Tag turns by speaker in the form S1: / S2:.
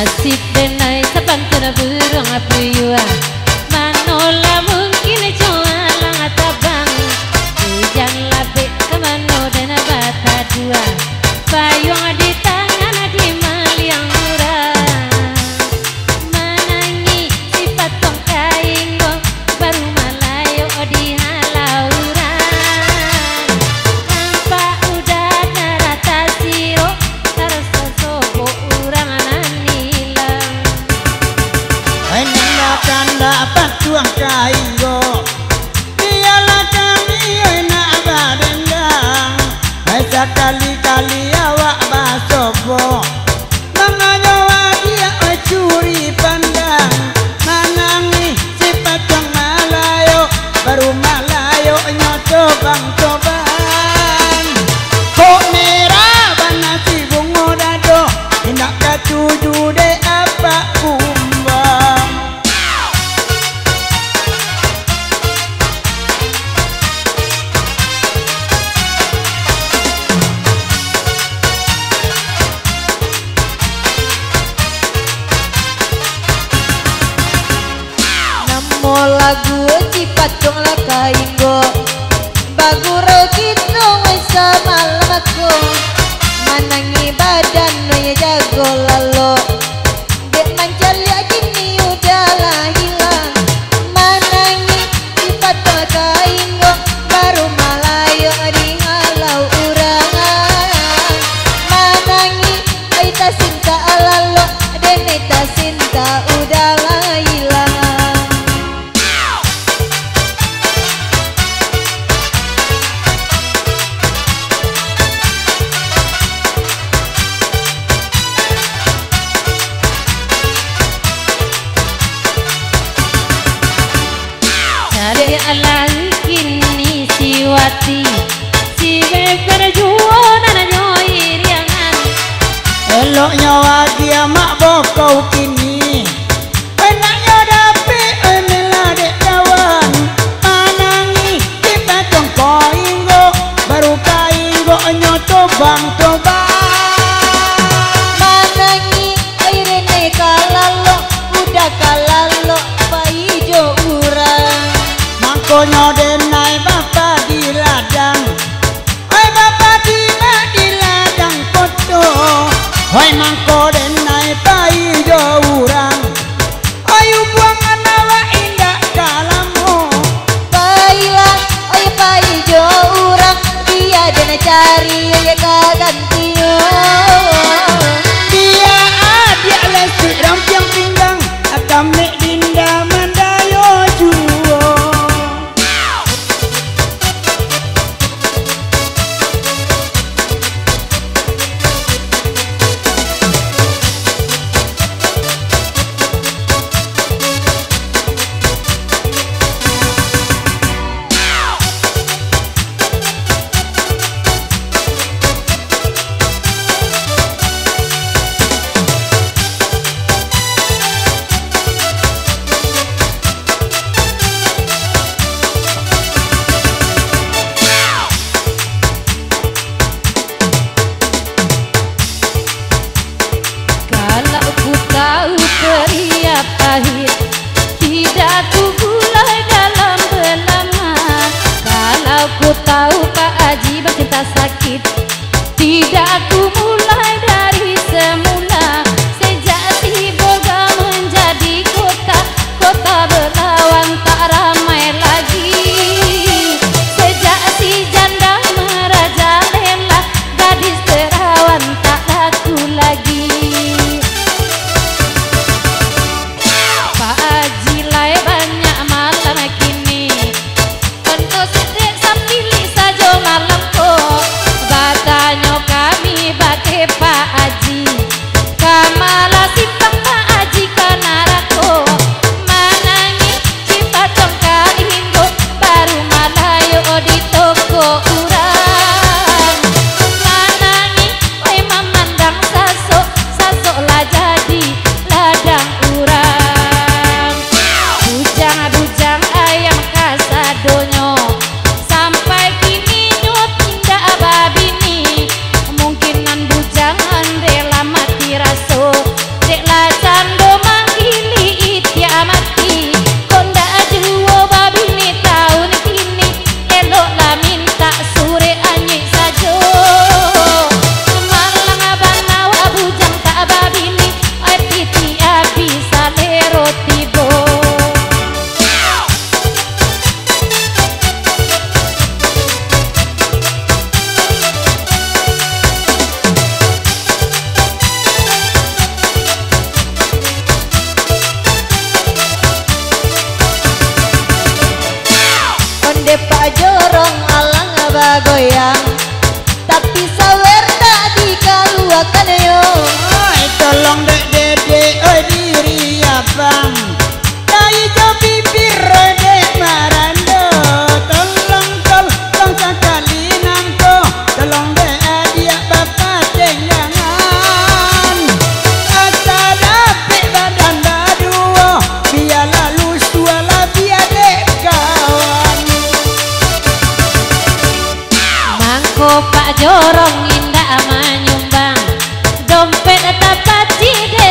S1: Nasib denai sabang tuna burung apuyua manola mungkin coalang atabang hujan labik kemano dana bata dua payung di tangan di maliang murah menangi sifat tong kaingo baru malayo di halauran nampak udah narata siro tarasa sobo urang ananilang
S2: tanda patuang kaingo dialah kami enak badendang sekali-kali awak basobo mengajawa dia curi pandang manangi sifat yang malayo baru malayo nyotobang-tobang kok merah banasi bungo dado tindak katuju de apa kumbang.
S1: Lagu cipacong la kaingo baguro gitu wesa malam aku manangi badan no ya jago lalo dek mancali gini udah lah hilang manangi cipacong la kaingo baru malayo di halau urangan manangi aita sinta alalo deneta sinta udah lah hilang. Cari alang kini siwati si beber juona na nyoi riangan
S2: Elok nyawa dia mak bokau kini enaknya dapi meladek kawan manangi kita tong kaingo baru kaingo nyotobang-tobang
S1: manangi airene kalalo udah kalalo paijo urang
S2: mangkonyo denai bapa di ladang oi bapa di ladang koto oi mangko denai paijo urang ayu buangan nawa indah kalamu
S1: pailah oi paijo urang dia dena cari ya kagantio
S2: dia adia lesi rampiang pinggang akame dinda mandayo juo.
S1: dompet tapat cida